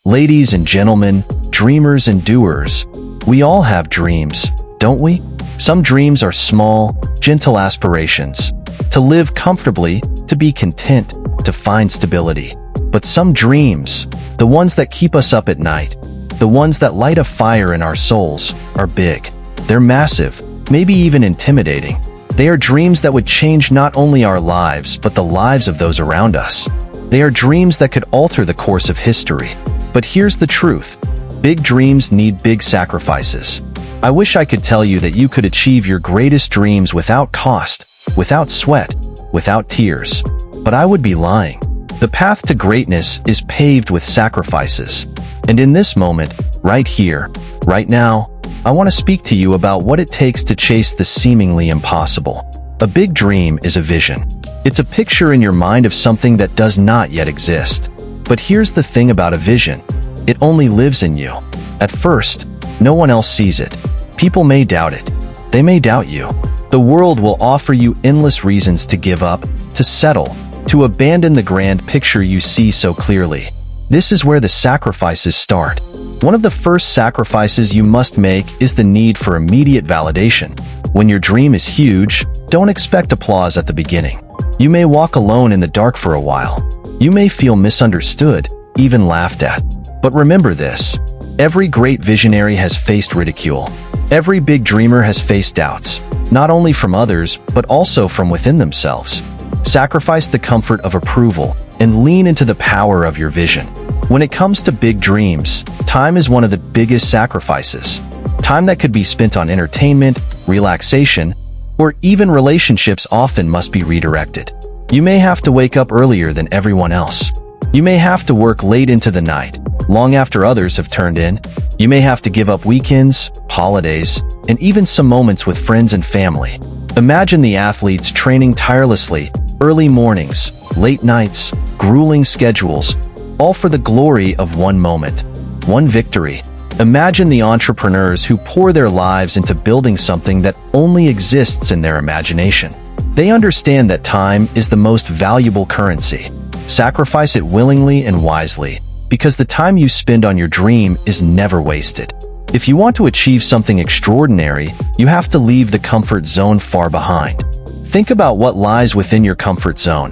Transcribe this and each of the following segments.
Ladies and gentlemen, dreamers and doers, we all have dreams, don't we? Some dreams are small, gentle aspirations. To live comfortably, to be content, to find stability. But some dreams, the ones that keep us up at night, the ones that light a fire in our souls, are big. They're massive, maybe even intimidating. They are dreams that would change not only our lives, but the lives of those around us. They are dreams that could alter the course of history. But here's the truth. Big dreams need big sacrifices. I wish I could tell you that you could achieve your greatest dreams without cost, without sweat, without tears. But I would be lying. The path to greatness is paved with sacrifices. And in this moment, right here, right now, I want to speak to you about what it takes to chase the seemingly impossible. A big dream is a vision. It's a picture in your mind of something that does not yet exist. But here's the thing about a vision. It only lives in you. At first, no one else sees it. People may doubt it. They may doubt you. The world will offer you endless reasons to give up, to settle, to abandon the grand picture you see so clearly. This is where the sacrifices start. One of the first sacrifices you must make is the need for immediate validation. When your dream is huge, don't expect applause at the beginning. You may walk alone in the dark for a while. You may feel misunderstood, even laughed at. But remember this, every great visionary has faced ridicule. Every big dreamer has faced doubts, not only from others, but also from within themselves. Sacrifice the comfort of approval and lean into the power of your vision. When it comes to big dreams, time is one of the biggest sacrifices. Time that could be spent on entertainment, relaxation, or even relationships often must be redirected. You may have to wake up earlier than everyone else. You may have to work late into the night, long after others have turned in. You may have to give up weekends, holidays, and even some moments with friends and family. Imagine the athletes training tirelessly, early mornings, late nights, grueling schedules, all for the glory of one moment, one victory. Imagine the entrepreneurs who pour their lives into building something that only exists in their imagination. They understand that time is the most valuable currency. Sacrifice it willingly and wisely, because the time you spend on your dream is never wasted. If you want to achieve something extraordinary, you have to leave the comfort zone far behind. Think about what lies within your comfort zone.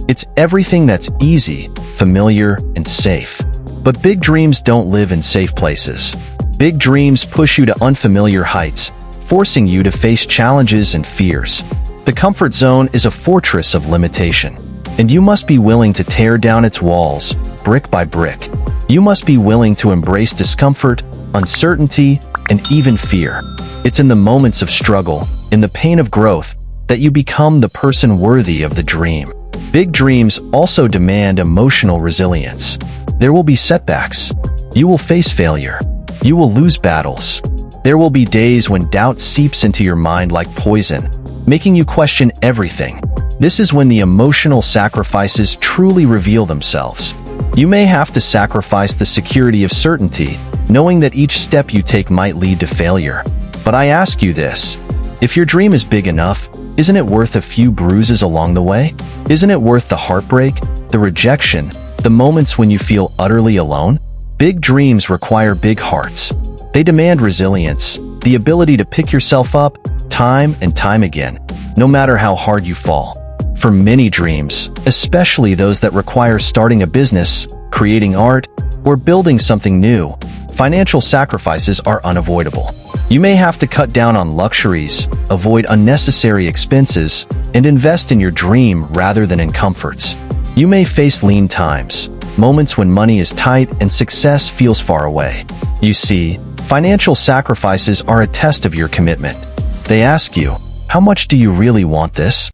It's everything that's easy, familiar, and safe. But big dreams don't live in safe places. Big dreams push you to unfamiliar heights, forcing you to face challenges and fears. The comfort zone is a fortress of limitation, and you must be willing to tear down its walls, brick by brick. You must be willing to embrace discomfort, uncertainty, and even fear. It's in the moments of struggle, in the pain of growth, that you become the person worthy of the dream. Big dreams also demand emotional resilience. There will be setbacks. You will face failure. You will lose battles. There will be days when doubt seeps into your mind like poison, making you question everything. This is when the emotional sacrifices truly reveal themselves. You may have to sacrifice the security of certainty, knowing that each step you take might lead to failure. But I ask you this, if your dream is big enough, isn't it worth a few bruises along the way? Isn't it worth the heartbreak, the rejection, the moments when you feel utterly alone? Big dreams require big hearts. They demand resilience, the ability to pick yourself up time and time again, no matter how hard you fall. For many dreams, especially those that require starting a business, creating art, or building something new, financial sacrifices are unavoidable. You may have to cut down on luxuries, avoid unnecessary expenses, and invest in your dream rather than in comforts. You may face lean times, moments when money is tight and success feels far away. You see, financial sacrifices are a test of your commitment. They ask you, how much do you really want this?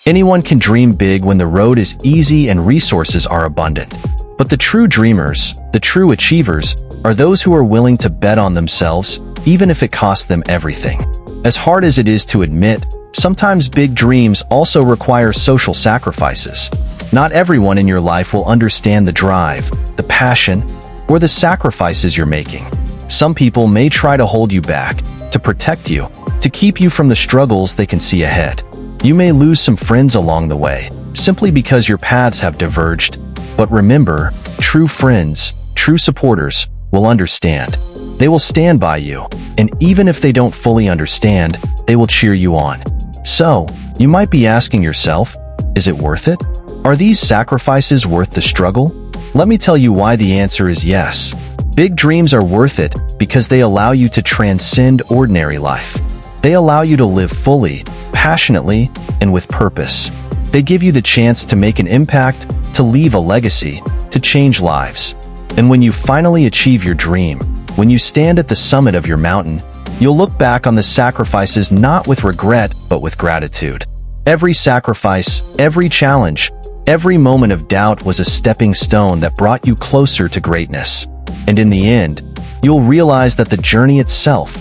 Anyone can dream big when the road is easy and resources are abundant. But the true dreamers, the true achievers, are those who are willing to bet on themselves, even if it costs them everything. As hard as it is to admit, sometimes big dreams also require social sacrifices. Not everyone in your life will understand the drive, the passion, or the sacrifices you're making. Some people may try to hold you back, to protect you, to keep you from the struggles they can see ahead. You may lose some friends along the way, simply because your paths have diverged. But remember, true friends, true true supporters, will understand. They will stand by you, and even if they don't fully understand, they will cheer you on. So, you might be asking yourself, is it worth it? Are these sacrifices worth the struggle? Let me tell you why the answer is yes. Big dreams are worth it because they allow you to transcend ordinary life. They allow you to live fully, passionately, and with purpose. They give you the chance to make an impact, to leave a legacy, to change lives. And when you finally achieve your dream, when you stand at the summit of your mountain, you'll look back on the sacrifices not with regret, but with gratitude. Every sacrifice, every challenge, every moment of doubt was a stepping stone that brought you closer to greatness. And in the end, you'll realize that the journey itself,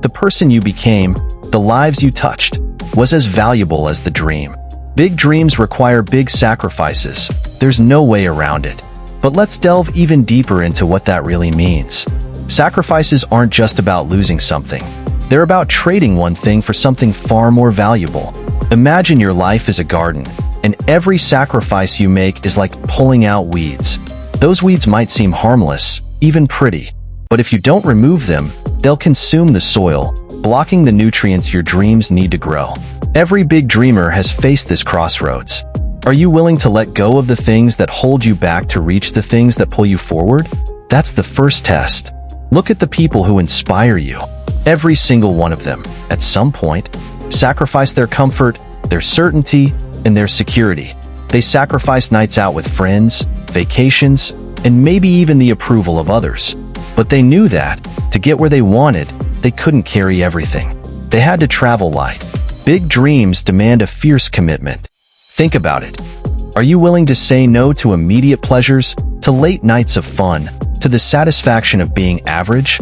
the person you became, the lives you touched, was as valuable as the dream. Big dreams require big sacrifices. There's no way around it. But let's delve even deeper into what that really means. Sacrifices aren't just about losing something. They're about trading one thing for something far more valuable. Imagine your life is a garden, and every sacrifice you make is like pulling out weeds. Those weeds might seem harmless, even pretty, but if you don't remove them, they'll consume the soil, blocking the nutrients your dreams need to grow. Every big dreamer has faced this crossroads. Are you willing to let go of the things that hold you back to reach the things that pull you forward? That's the first test. Look at the people who inspire you. Every single one of them, at some point, sacrificed their comfort, their certainty, and their security. They sacrificed nights out with friends, vacations, and maybe even the approval of others. But they knew that, to get where they wanted, they couldn't carry everything. They had to travel light. Big dreams demand a fierce commitment. Think about it. Are you willing to say no to immediate pleasures, to late nights of fun, to the satisfaction of being average?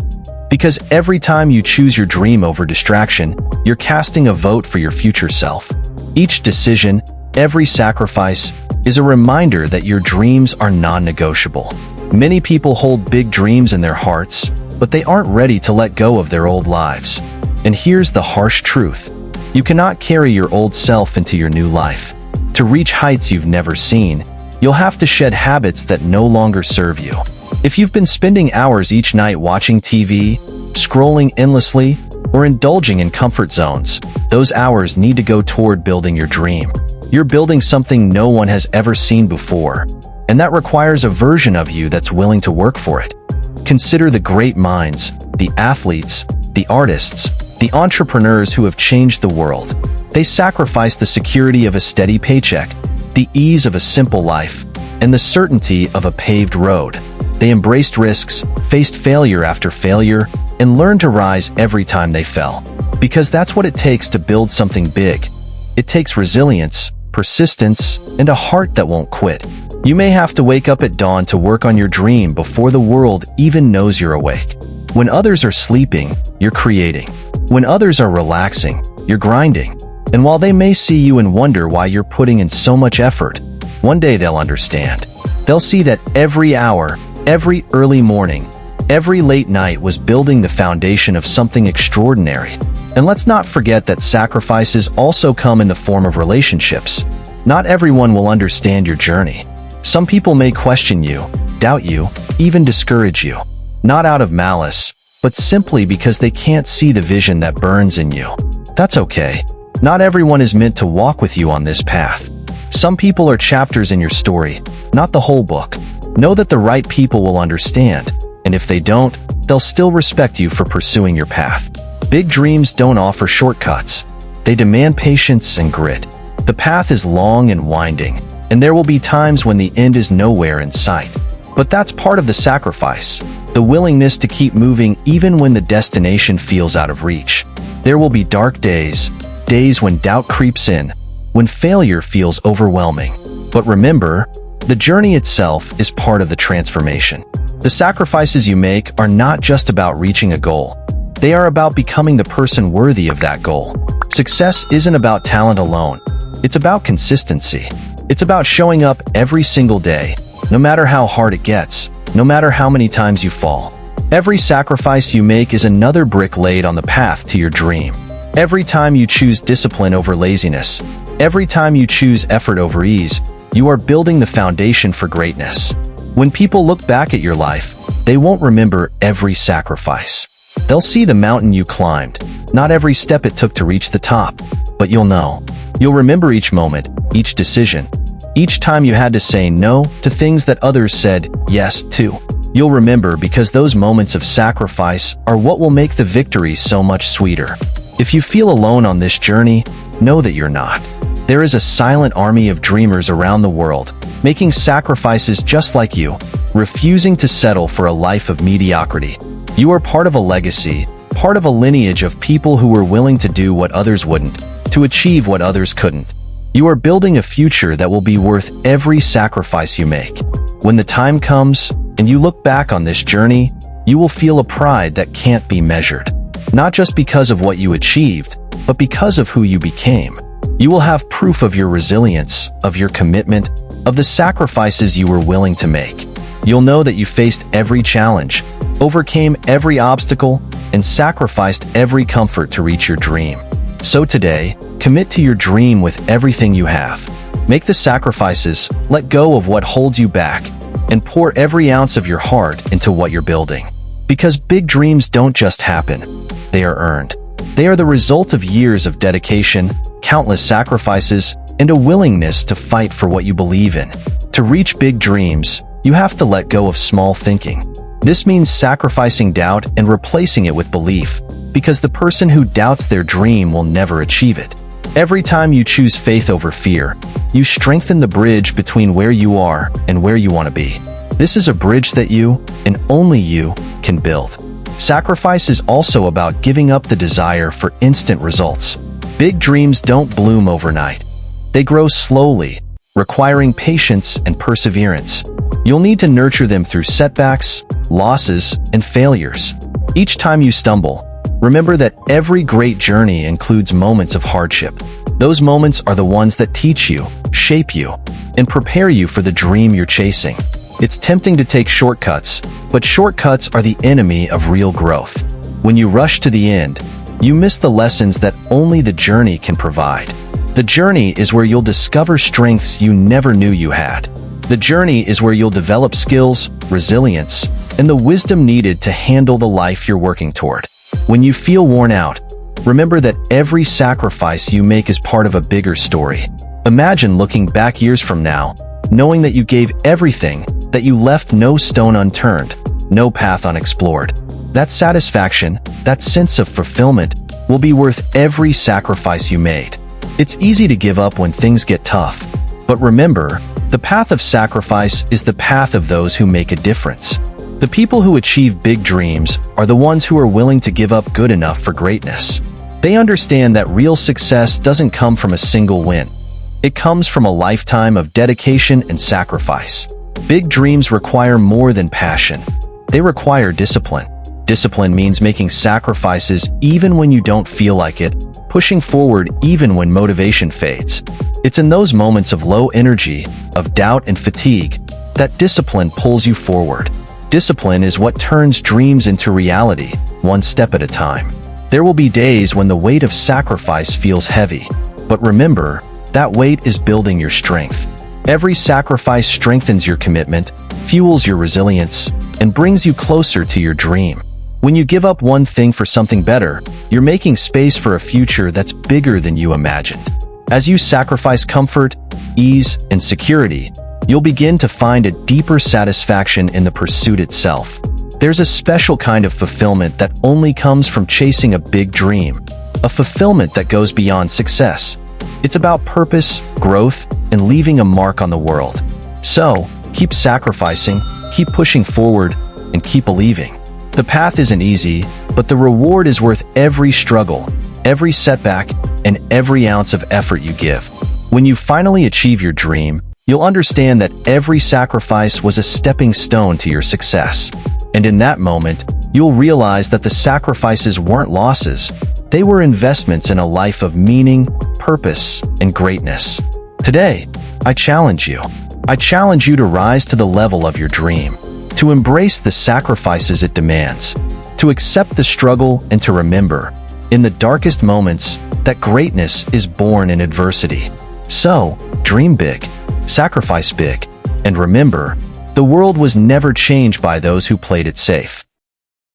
Because every time you choose your dream over distraction, you're casting a vote for your future self. Each decision, every sacrifice, is a reminder that your dreams are non-negotiable. Many people hold big dreams in their hearts, but they aren't ready to let go of their old lives. And here's the harsh truth. You cannot carry your old self into your new life. To reach heights you've never seen, you'll have to shed habits that no longer serve you. If you've been spending hours each night watching TV, scrolling endlessly, or indulging in comfort zones, those hours need to go toward building your dream. You're building something no one has ever seen before, and that requires a version of you that's willing to work for it. Consider the great minds, the athletes, the artists, the entrepreneurs who have changed the world. They sacrificed the security of a steady paycheck, the ease of a simple life, and the certainty of a paved road. They embraced risks, faced failure after failure, and learned to rise every time they fell. Because that's what it takes to build something big. It takes resilience, persistence, and a heart that won't quit. You may have to wake up at dawn to work on your dream before the world even knows you're awake. When others are sleeping, you're creating. When others are relaxing, you're grinding. And while they may see you and wonder why you're putting in so much effort, one day they'll understand. They'll see that every hour, every early morning, every late night was building the foundation of something extraordinary. And let's not forget that sacrifices also come in the form of relationships. Not everyone will understand your journey. Some people may question you, doubt you, even discourage you. Not out of malice, but simply because they can't see the vision that burns in you. That's okay. Not everyone is meant to walk with you on this path. Some people are chapters in your story, not the whole book. Know that the right people will understand, and if they don't, they'll still respect you for pursuing your path. Big dreams don't offer shortcuts. They demand patience and grit. The path is long and winding, and there will be times when the end is nowhere in sight. But that's part of the sacrifice, the willingness to keep moving even when the destination feels out of reach. There will be dark days, days when doubt creeps in, when failure feels overwhelming. But remember, the journey itself is part of the transformation. The sacrifices you make are not just about reaching a goal. They are about becoming the person worthy of that goal. Success isn't about talent alone. It's about consistency. It's about showing up every single day, no matter how hard it gets, no matter how many times you fall. Every sacrifice you make is another brick laid on the path to your dream. Every time you choose discipline over laziness, every time you choose effort over ease, you are building the foundation for greatness. When people look back at your life, They won't remember every sacrifice. They'll see the mountain you climbed, not every step it took to reach the top, but you'll know. You'll remember each moment, each decision, each time you had to say no to things that others said yes to. You'll remember because those moments of sacrifice are what will make the victory so much sweeter. If you feel alone on this journey, know that you're not. There is a silent army of dreamers around the world, making sacrifices just like you, refusing to settle for a life of mediocrity. You are part of a legacy, part of a lineage of people who were willing to do what others wouldn't, to achieve what others couldn't. You are building a future that will be worth every sacrifice you make. When the time comes, and you look back on this journey, you will feel a pride that can't be measured. Not just because of what you achieved, but because of who you became. You will have proof of your resilience, of your commitment, of the sacrifices you were willing to make. You'll know that you faced every challenge, overcame every obstacle, and sacrificed every comfort to reach your dream. So today, commit to your dream with everything you have. Make the sacrifices, let go of what holds you back, and pour every ounce of your heart into what you're building. Because big dreams don't just happen, they are earned. They are the result of years of dedication, countless sacrifices, and a willingness to fight for what you believe in. To reach big dreams, you have to let go of small thinking. This means sacrificing doubt and replacing it with belief, because the person who doubts their dream will never achieve it. Every time you choose faith over fear, you strengthen the bridge between where you are and where you want to be. This is a bridge that you, and only you, can build. Sacrifice is also about giving up the desire for instant results. Big dreams don't bloom overnight. They grow slowly, requiring patience and perseverance. You'll need to nurture them through setbacks, losses, and failures. Each time you stumble, remember that every great journey includes moments of hardship. Those moments are the ones that teach you, shape you, and prepare you for the dream you're chasing. It's tempting to take shortcuts, but shortcuts are the enemy of real growth. When you rush to the end, you miss the lessons that only the journey can provide. The journey is where you'll discover strengths you never knew you had. The journey is where you'll develop skills, resilience, and the wisdom needed to handle the life you're working toward. When you feel worn out, remember that every sacrifice you make is part of a bigger story. Imagine looking back years from now, knowing that you gave everything, that you left no stone unturned, no path unexplored. That satisfaction, that sense of fulfillment, will be worth every sacrifice you made. It's easy to give up when things get tough, but remember, the path of sacrifice is the path of those who make a difference. The people who achieve big dreams are the ones who are willing to give up good enough for greatness. They understand that real success doesn't come from a single win. It comes from a lifetime of dedication and sacrifice. Big dreams require more than passion. They require discipline. Discipline means making sacrifices even when you don't feel like it, pushing forward even when motivation fades. It's in those moments of low energy, of doubt and fatigue, that discipline pulls you forward. Discipline is what turns dreams into reality, one step at a time. There will be days when the weight of sacrifice feels heavy, but remember, that weight is building your strength. Every sacrifice strengthens your commitment, fuels your resilience, and brings you closer to your dream. When you give up one thing for something better, you're making space for a future that's bigger than you imagined. As you sacrifice comfort, ease, and security, you'll begin to find a deeper satisfaction in the pursuit itself. There's a special kind of fulfillment that only comes from chasing a big dream, a fulfillment that goes beyond success. It's about purpose, growth, and leaving a mark on the world. So, keep sacrificing, keep pushing forward, and keep believing. The path isn't easy, but the reward is worth every struggle, every setback, and every ounce of effort you give. When you finally achieve your dream, you'll understand that every sacrifice was a stepping stone to your success. And in that moment, you'll realize that the sacrifices weren't losses. They were investments in a life of meaning, purpose, and greatness. Today, I challenge you. I challenge you to rise to the level of your dream, to embrace the sacrifices it demands, to accept the struggle, and to remember, in the darkest moments, that greatness is born in adversity. So, dream big, sacrifice big, and remember, The world was never changed by those who played it safe.